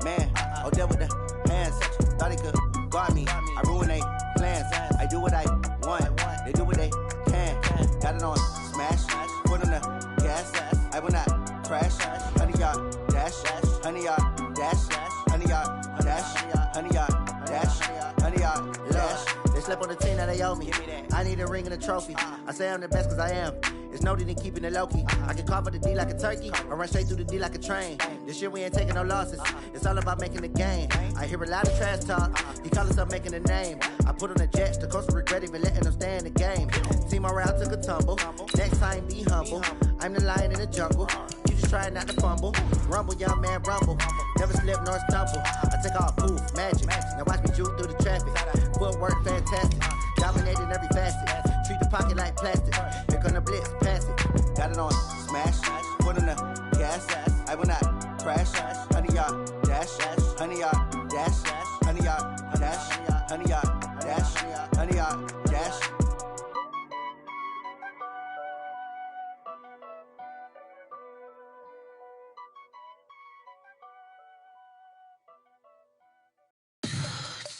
man. Oh, there with the hands. Thought he could guard me. I ruin they plans. I do what I want. They do what they can. Got it on smash. Put on the gas. I will not crash. 100-yard dash. 100-yard dash. 100-yard dash. 100-yard dash. 100-yard dash. They slept on the team that they owe me. I need a ring and a trophy. I say I'm the best cause I am. It's noted in keeping it low-key. I can carve up the D like a turkey or run straight through the D like a train. This year we ain't taking no losses. It's all about making the game. I hear a lot of trash talk. He call himself making a name. I put on the Jets. The coach will regret even letting them stay in the game. Team morale took a tumble. Next time be humble. I'm the lion in the jungle. You just try not to fumble. Rumble, young man, rumble. Never slip nor stumble. I take off, poof, magic. Now watch me juke through the traffic. Footwork fantastic. Dominating every facet. Treat the pocket like plastic. Here come the blitz, pass it. Got it on smash. Put on the gas. I will not crash. 100-yard dash. 100-yard dash. 100-yard dash. 100-yard dash. 100-yard dash.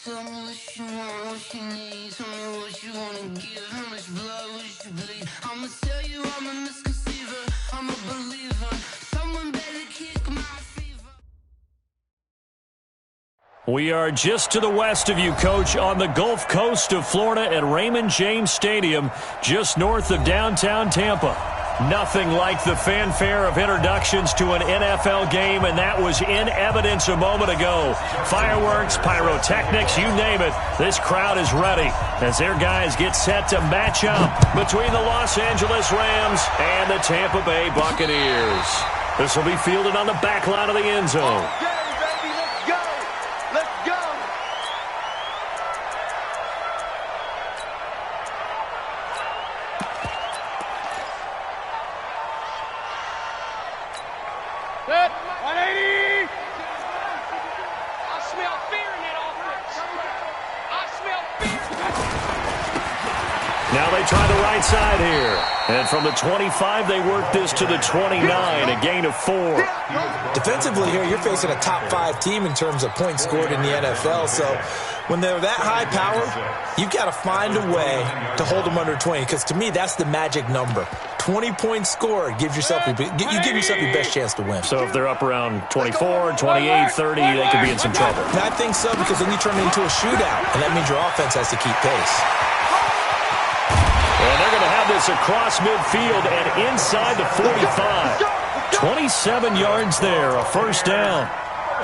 Tell me what you want, what you need. Tell me what you wanna give. How much blood would you bleed? I'ma tell you I'm a misconceiver. I'm a believer. Someone better kick my fever. We are just to the west of you, Coach, on the Gulf Coast of Florida at Raymond James Stadium, just north of downtown Tampa. Nothing like the fanfare of introductions to an NFL game, and that was in evidence a moment ago. Fireworks, pyrotechnics, you name it. This crowd is ready as their guys get set to match up between the Los Angeles Rams and the Tampa Bay Buccaneers. This will be fielded on the back line of the end zone. Now they try the right side here. And from the 25, they work this to the 29, a gain of 4. Defensively here, you're facing a top 5 team in terms of points scored in the NFL. So when they're that high power, you've got to find a way to hold them under 20. Because to me, that's the magic number. 20 points scored gives yourself you give yourself your best chance to win. So if they're up around 24, 28, 30, they could be in some trouble. And I think so, because then you turn it into a shootout, and that means your offense has to keep pace. And they're going to have this across midfield and inside the 45. 27 yards there, a first down.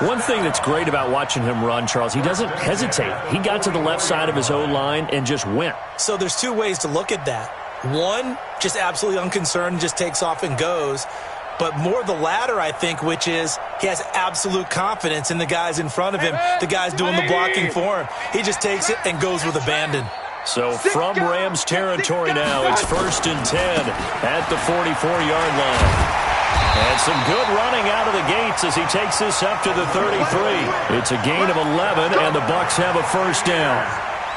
One thing that's great about watching him run, Charles, he doesn't hesitate. He got to the left side of his O-line and just went. So there's two ways to look at that. One, just absolutely unconcerned, just takes off and goes. But more the latter, I think, which is he has absolute confidence in the guys in front of him, the guys doing the blocking for him. He just takes it and goes with abandon. So from Rams territory now, it's 1st and 10 at the 44-yard line. And some good running out of the gates as he takes this up to the 33. It's a gain of 11, and the Bucs have a first down.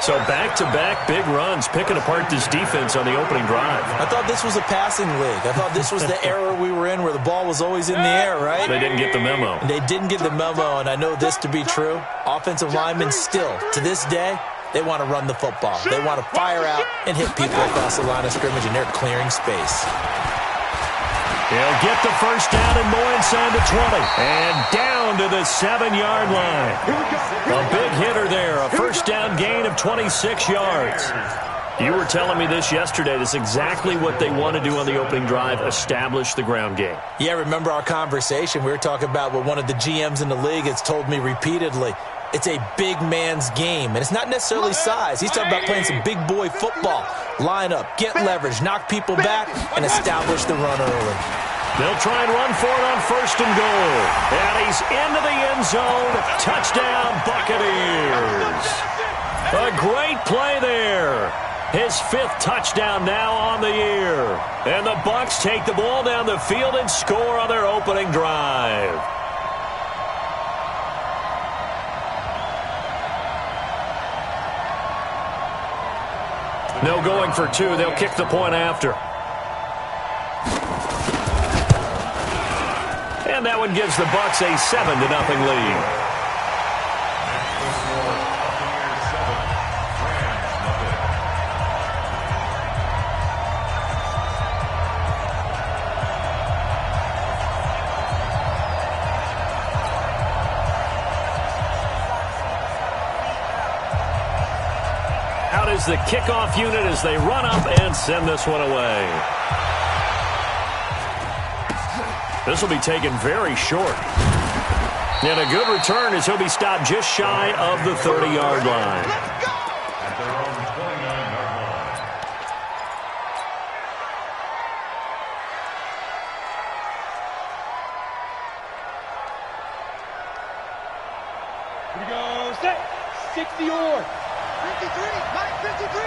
So back-to-back big runs, picking apart this defense on the opening drive. I thought this was a passing league. I thought this was the era we were in where the ball was always in the air, right? They didn't get the memo. They didn't get the memo, and I know this to be true. Offensive linemen still, to this day, they want to run the football. They want to fire out and hit people across the line of scrimmage, and they're clearing space. He'll get the first down and more inside the 20. And down to the 7-yard line. A big hitter there. A first down gain of 26 yards. You were telling me this yesterday. This is exactly what they want to do on the opening drive, establish the ground game. Yeah, remember our conversation. We were talking about what one of the GMs in the league has told me repeatedly. It's a big man's game, and it's not necessarily size. He's talking about playing some big boy football. Line up, get leverage, knock people back, and establish the run early. They'll try and run for it on 1st and goal. And he's into the end zone. Touchdown, Buccaneers. A great play there. His 5th touchdown now on the year. And the Bucs take the ball down the field and score on their opening drive. No going for 2. They'll kick the point after. And that one gives the Bucs a 7-0 lead. is the kickoff unit as they run up and send this one away. This will be taken very short. And a good return as he'll be stopped just shy of the 30-yard line. At their own 29-yard line. Here we go. Set. 60 or 53. Mike 53.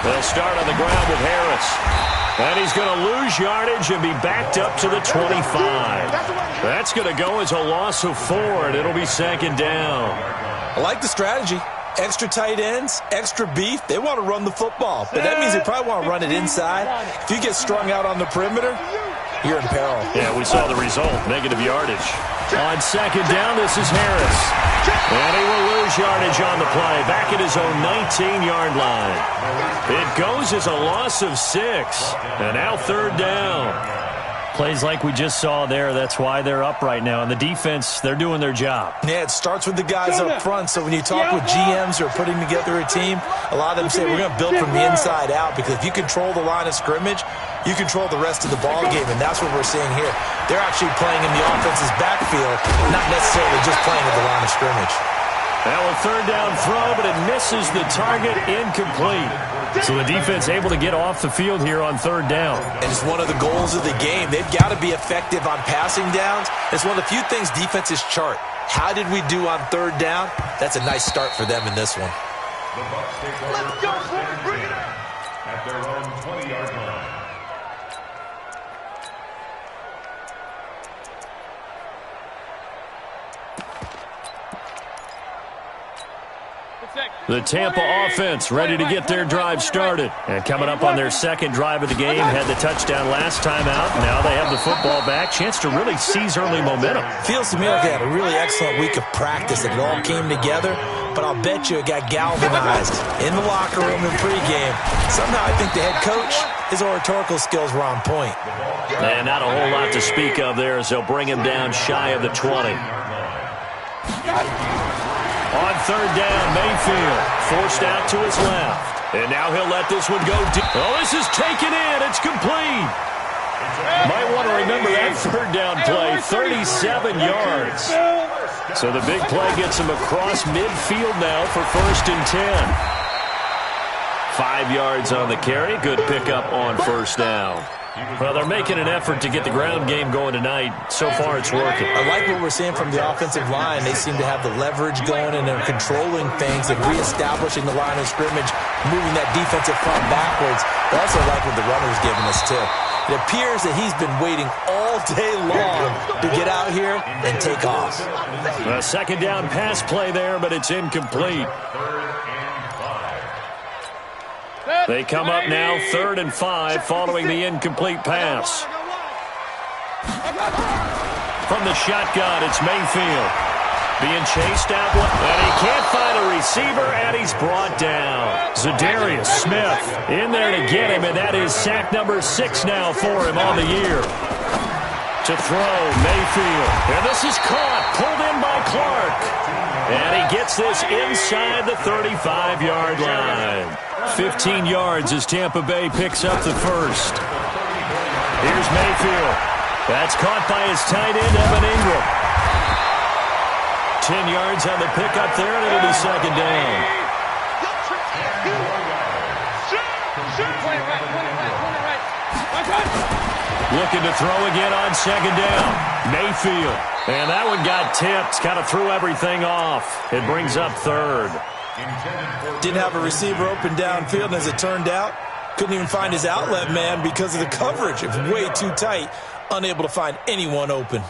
They'll start on the ground with Harris. And he's going to lose yardage and be backed up to the 25. That's going to go as a loss of 4, and it'll be second down. I like the strategy. Extra tight ends, extra beef. They want to run the football, but that means they probably want to run it inside. If you get strung out on the perimeter, you're in peril. Yeah, we saw the result, negative yardage. On second down, this is Harris. And he will lose yardage on the play, back at his own 19-yard line. It goes as a loss of 6, and now third down. Plays like we just saw there, that's why they're up right now. And the defense, they're doing their job. Yeah, it starts with the guys up front. So when you talk with GMs who are putting together a team, a lot of them say we're going to build from the inside out, because if you control the line of scrimmage, you control the rest of the ball game, and that's what we're seeing here. They're actually playing in the offense's backfield, not necessarily just playing at the line of scrimmage. Now a third down throw, but it misses the target, incomplete. So the defense able to get off the field here on third down. And it's one of the goals of the game. They've got to be effective on passing downs. It's one of the few things defenses chart. How did we do on third down? That's a nice start for them in this one. The Bucs take over. Let's go for it. Bring it up. At their own 20-yard line. The Tampa offense ready to get their drive started. And coming up on their second drive of the game, had the touchdown last time out. Now they have the football back. Chance to really seize early momentum. Feels to me like they had a really excellent week of practice. It all came together, but I'll bet you it got galvanized in the locker room and pregame. Somehow I think the head coach, his oratorical skills were on point. And not a whole lot to speak of there as they'll bring him down shy of the 20. On third down, Mayfield forced out to his left. And now he'll let this one go deep. Oh, this is taken in. It's complete. Might want to remember that third down play, 37 yards. So the big play gets him across midfield now for first and 10. 5 yards on the carry. Good pickup on first down. Well, they're making an effort to get the ground game going tonight. So far, it's working. I like what we're seeing from the offensive line. They seem to have the leverage going, and they're controlling things and reestablishing the line of scrimmage, moving that defensive front backwards. I also like what the runner's giving us, too. It appears that he's been waiting all day long to get out here and take off. A second down pass play there, but it's incomplete. They come up now, 3rd and 5, following the incomplete pass. From the shotgun, it's Mayfield. Being chased out, and he can't find a receiver, and he's brought down. Za'Darius Smith in there to get him, and that is sack number 6 now for him on the year. To throw, Mayfield. And this is caught, pulled in by Clark. And he gets this inside the 35-yard line. 15 yards as Tampa Bay picks up the first. Here's Mayfield. That's caught by his tight end, Evan Ingram. 10 yards on the pickup there, and it'll be second down. Looking to throw again on second down. Mayfield. And that one got tipped. Kind of threw everything off. It brings up third. Didn't have a receiver open downfield, and as it turned out, couldn't even find his outlet man because of the coverage. It was way too tight. Unable to find anyone open.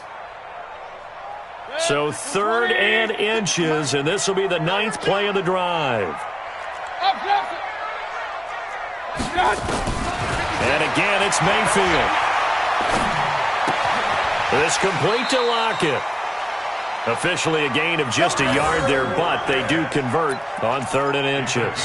So 3rd and inches, and this will be the 9th play of the drive. And again, it's Mayfield. This complete to Lockett. Officially a gain of just a yard there, but they do convert on 3rd and inches.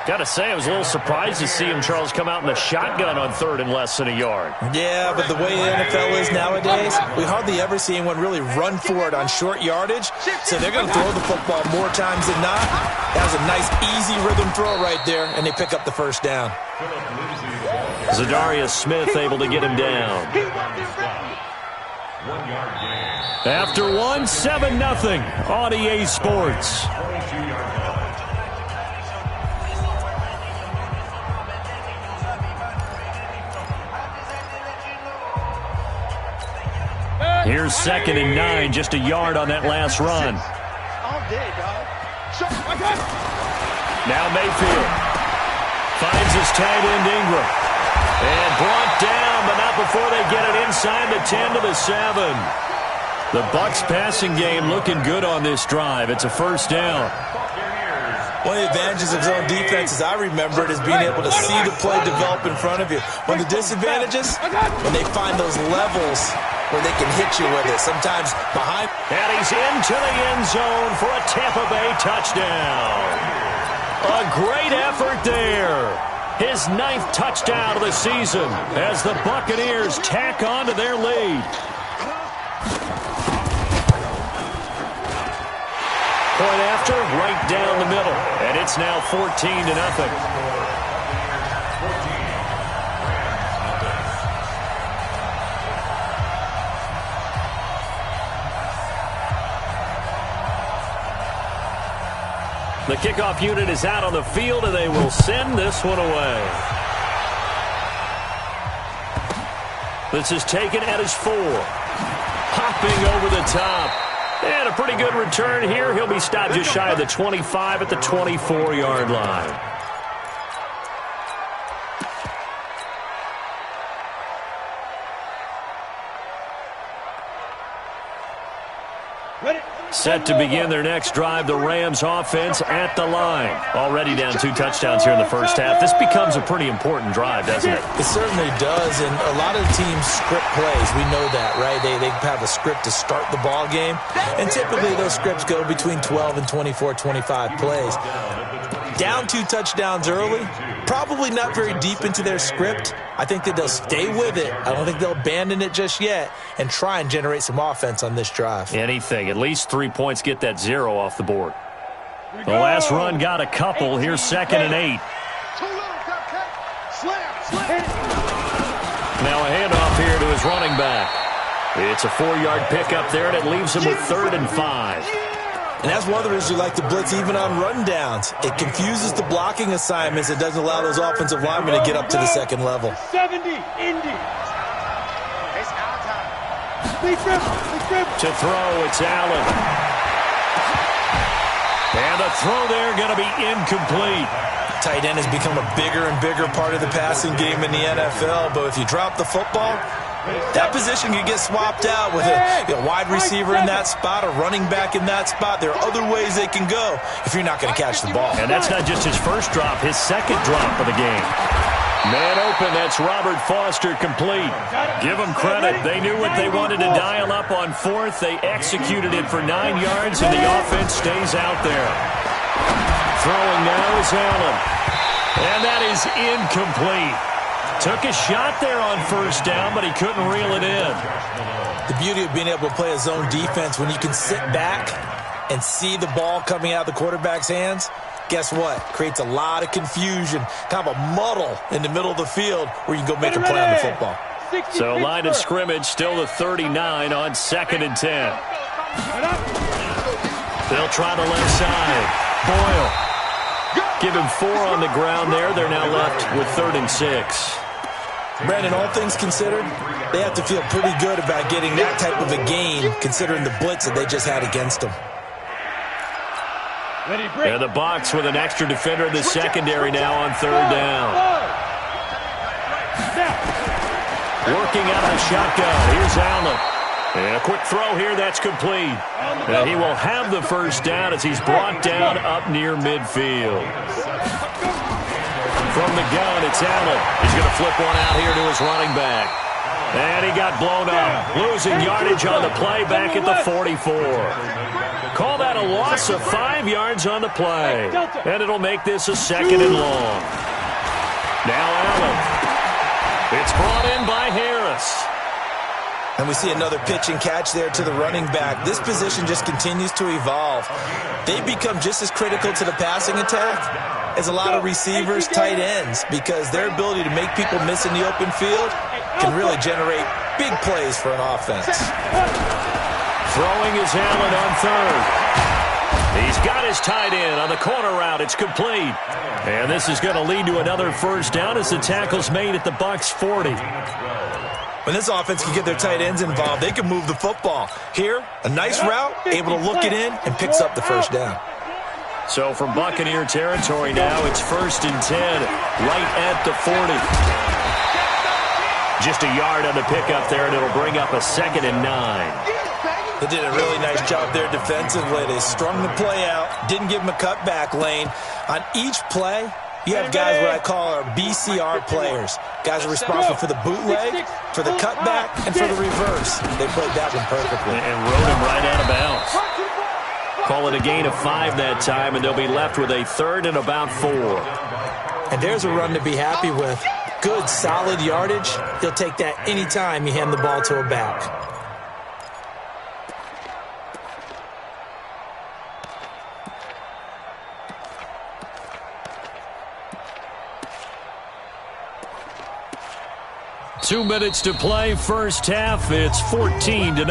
Got to say, I was a little surprised to see him, Charles, come out in the shotgun on 3rd and less than a yard. Yeah, but the way the NFL is nowadays, we hardly ever see anyone really run for it on short yardage. So they're going to throw the football more times than not. That was a nice, easy rhythm throw right there, and they pick up the first down. Zadarius Smith able to get him down. After 1, 7-0 on EA Sports. Here's 2nd and 9, just a yard on that last run. Now Mayfield finds his tight end Ingram. And brought down, but not before they get it inside the 10 to the 7. The Bucs passing game looking good on this drive. It's a first down. One of the advantages of zone defense, as I remember it, is being able to see the play develop in front of you. One of the disadvantages, when they find those levels where they can hit you with it, sometimes behind. And he's into the end zone for a Tampa Bay touchdown. A great effort there. His 9th touchdown of the season as the Buccaneers tack on to their lead. Point after, right down the middle. And it's now 14-0. The kickoff unit is out on the field, and they will send this one away. This is taken at his 4. Hopping over the top. And a pretty good return here. He'll be stopped just shy of the 25 at the 24-yard line. Set to begin their next drive, the Rams offense at the line. Already down 2 touchdowns here in the first half. This becomes a pretty important drive, doesn't it? It certainly does, and a lot of the teams script plays. We know that, right? They have a script to start the ball game, and typically those scripts go between 12 and 24, 25 plays. Down 2 touchdowns early, probably not very deep into their script. I think that they'll stay with it. I don't think they'll abandon it just yet and try and generate some offense on this drive. Anything. At least 3 points, get that 0 off the board. The last run got a couple. Here's 2nd and 8. Now a handoff here to his running back. It's a 4-yard pickup there, and it leaves him with 3rd and 5. And that's one of the reasons you like to blitz even on rundowns. It confuses the blocking assignments. It doesn't allow those offensive linemen to get up to the second level. 70, Indy. It's our time. To throw, it's Allen. And the throw there going to be incomplete. Tight end has become a bigger and bigger part of the passing game in the NFL. But if you drop the football, that position can get swapped out with a wide receiver in that spot, a running back in that spot. There are other ways they can go if you're not going to catch the ball. And that's not just his first drop, his second drop of the game. Man open, that's Robert Foster complete. Give them credit. They knew what they wanted to dial up on 4th. They executed it for 9 yards, and the offense stays out there. Throwing now is Allen. And that is incomplete. Took a shot there on first down, but he couldn't reel it in. The beauty of being able to play a zone defense, when you can sit back and see the ball coming out of the quarterback's hands, guess what? Creates a lot of confusion, kind of a muddle in the middle of the field where you can go make a play on the football. So line of scrimmage still the 39 on 2nd and 10. They'll try the left side. Boyle. Give him 4 on the ground there. They're now left with 3rd and 6. Brandon, all things considered, they have to feel pretty good about getting that type of a gain, considering the blitz that they just had against them. And the Bucs with an extra defender in the secondary now on 3rd down. Working out of the shotgun. Here's Allen. And a quick throw here, that's complete. And he will have the first down as he's brought down up near midfield. From the gun, it's Allen. He's going to flip one out here to his running back. And he got blown up. Losing yardage on the play back at the 44. Call that a loss of 5 yards on the play. And it'll make this a 2nd and long. Now Allen. It's brought in by Harris. And we see another pitch and catch there to the running back. This position just continues to evolve. They become just as critical to the passing attack as a lot of receivers, tight ends, because their ability to make people miss in the open field can really generate big plays for an offense. Throwing is Allen on third. He's got his tight end on the corner route. It's complete. And this is going to lead to another first down as the tackle's made at the Bucs 40. When this offense can get their tight ends involved, they can move the football. Here, a nice route, able to look it in, and picks up the first down. So from Buccaneer territory now, it's 1st and 10, right at the 40. Just a yard on the pickup there, and it'll bring up a 2nd and 9. They did a really nice job there defensively. They strung the play out, didn't give them a cutback lane. On each play, you have guys what I call our BCR players. Guys are responsible for the bootleg, for the cutback, and for the reverse. They played that one perfectly. And rode him right out of bounds. Call it a gain of 5 that time, and they'll be left with a 3rd and about 4. And there's a run to be happy with. Good, solid yardage. He'll take that any time you hand the ball to a back. Two minutes to play, first half. It's 14-0.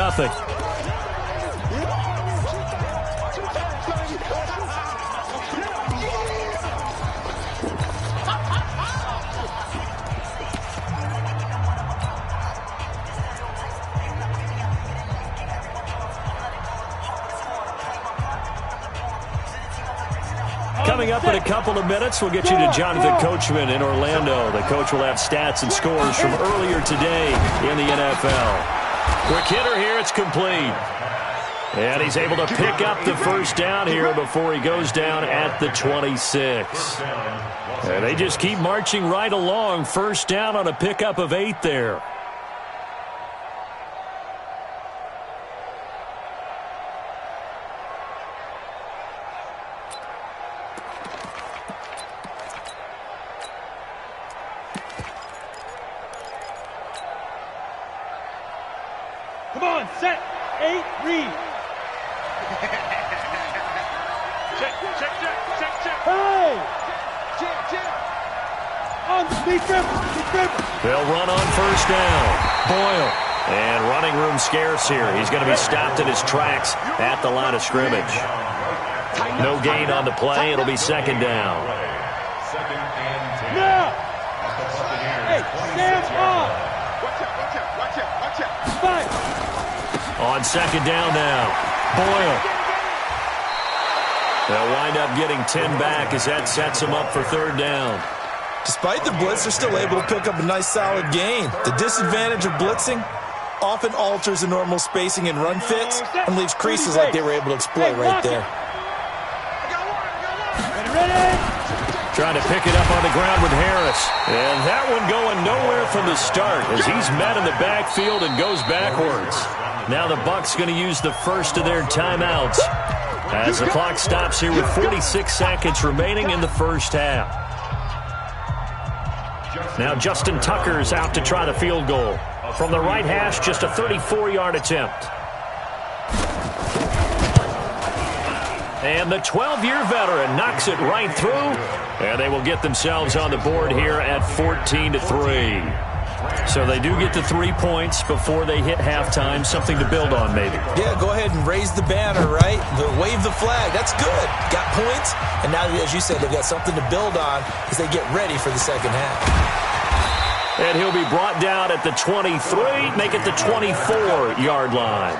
Coming up in a couple of minutes, we'll get you to Jonathan Coachman in Orlando. The coach will have stats and scores from earlier today in the NFL. Quick hitter here, it's complete. And he's able to pick up the first down here before he goes down at the 26. And they just keep marching right along. First down on a pickup of 8 there. Come on, set, 8, read. check. Hey! Check. On the defense. They'll run on first down. Boyle. And running room scarce here. He's going to be stopped in his tracks at the line of scrimmage. No gain on the play. It'll be 2nd down. Now! Hey, stand on! Watch out. Fight! On 2nd down now. Boyle. They'll wind up getting 10 back as that sets them up for 3rd down. Despite the blitz, they're still able to pick up a nice solid gain. The disadvantage of blitzing often alters the normal spacing and run fits and leaves creases like they were able to exploit right there. Trying to pick it up on the ground with Harris. And that one going nowhere from the start as he's met in the backfield and goes backwards. Now the Bucs going to use the first of their timeouts as the clock stops here with 46 seconds remaining in the first half. Now Justin Tucker's out to try the field goal. From the right hash, just a 34-yard attempt. And the 12-year veteran knocks it right through. And they will get themselves on the board here at 14-3. So they do get the 3 points before they hit halftime. Something to build on, maybe. Yeah, go ahead and raise the banner, right? Wave the flag. That's good. Got points. And now, as you said, they've got something to build on as they get ready for the second half. And he'll be brought down at the 23, make it the 24-yard line.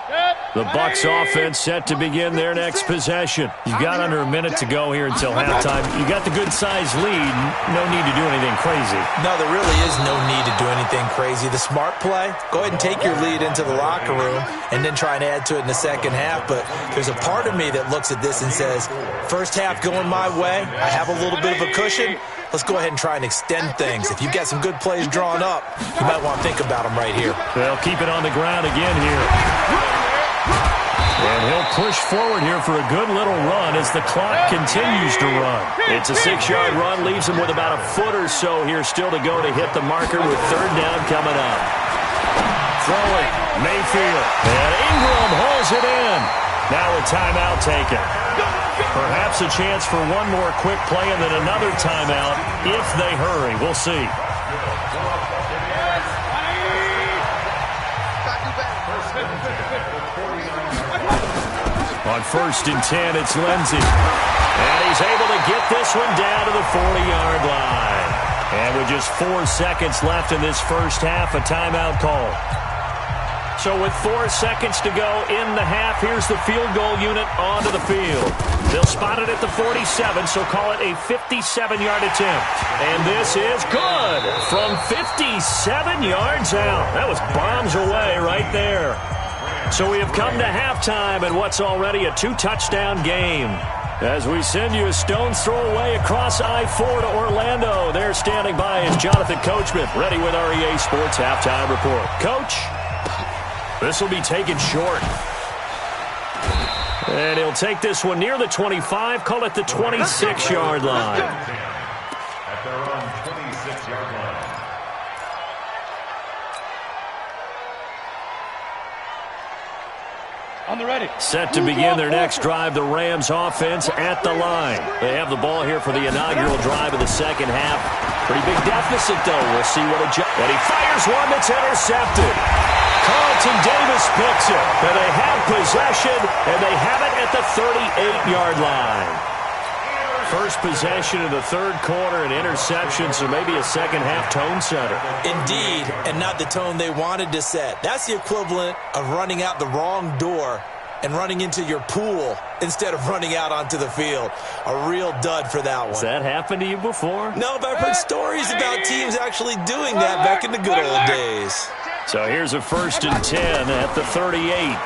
Good. The Bucs offense set to begin their next possession. You've got under a minute to go here until halftime. You got the good-sized lead. No need to do anything crazy. No, there really is no need to do anything crazy. The smart play, go ahead and take your lead into the locker room and then try and add to it in the second half. But there's a part of me that looks at this and says, first half going my way, I have a little bit of a cushion. Let's go ahead and try and extend things. If you've got some good plays drawn up, you might want to think about them right here. They'll keep it on the ground again here. And he'll push forward here for a good little run as the clock continues to run. It's a 6-yard run, leaves him with about a foot or so here still to go to hit the marker with third down coming up. Throwing, Mayfield. And Ingram holds it in. Now a timeout taken. Perhaps a chance for one more quick play and then another timeout if they hurry. We'll see. On 1st and 10, it's Lindsey. And he's able to get this one down to the 40-yard line. And with just 4 seconds left in this first half, a timeout call. So with 4 seconds to go in the half, here's the field goal unit onto the field. They'll spot it at the 47, so call it a 57-yard attempt. And this is good from 57 yards out. That was bombs away right there. So we have come to halftime in what's already a 2-touchdown game. As we send you a stone's throw away across I-4 to Orlando. There standing by is Jonathan Coachman, ready with our EA Sports Halftime Report. Coach, this will be taken short. And he'll take this one near the 25, call it the 26-yard line. At their own 26-yard line. On the ready. Set to begin their next drive, the Rams offense at the line. They have the ball here for the inaugural drive of the second half. Pretty big deficit, though. We'll see what and he fires one that's intercepted. Carlton Davis picks it. And they have possession, and they have it at the 38-yard line. First possession of the third quarter, an interception, so maybe a second-half tone setter. Indeed, and not the tone they wanted to set. That's the equivalent of running out the wrong door and running into your pool instead of running out onto the field. A real dud for that one. Has that happened to you before? No, but I've heard stories about teams actually doing that back in the good old days. So here's a 1st and 10 at the 38.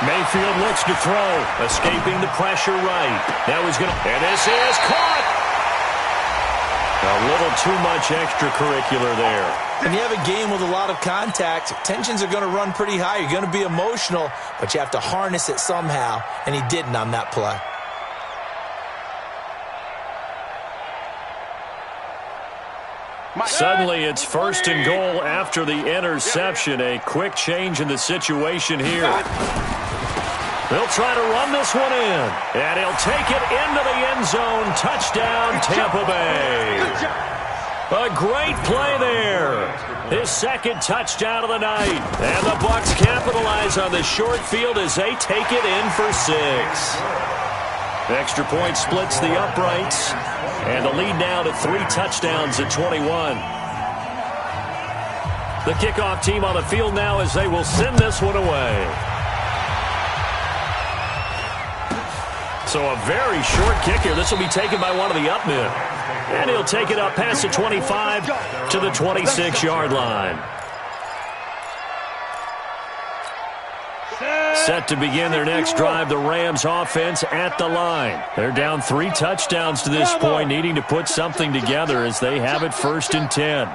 Mayfield looks to throw, escaping the pressure right. Now he's going to, and this is caught. A little too much extracurricular there. When you have a game with a lot of contact, tensions are going to run pretty high. You're going to be emotional, but you have to harness it somehow, and he didn't on that play. Suddenly, it's 1st and goal after the interception. A quick change in the situation here. They'll try to run this one in, and he'll take it into the end zone. Touchdown, Tampa Bay. A great play there. His second touchdown of the night. And the Bucs capitalize on the short field as they take it in for 6. Extra point splits the uprights. And the lead now to 3 touchdowns at 21. The kickoff team on the field now as they will send this one away. So a very short kick here. This will be taken by one of the up men. And he'll take it up past the 25 to the 26-yard line. Set to begin their next drive, the Rams offense at the line. They're down 3 touchdowns to this point, needing to put something together as they have it 1st and 10.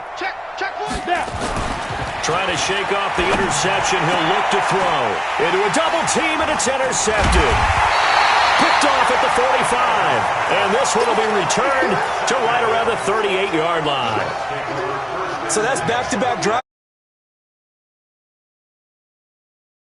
Trying to shake off the interception. He'll look to throw. Into a double team, and it's intercepted. Picked off at the 45. And this one will be returned to right around the 38-yard line. So that's back-to-back drive.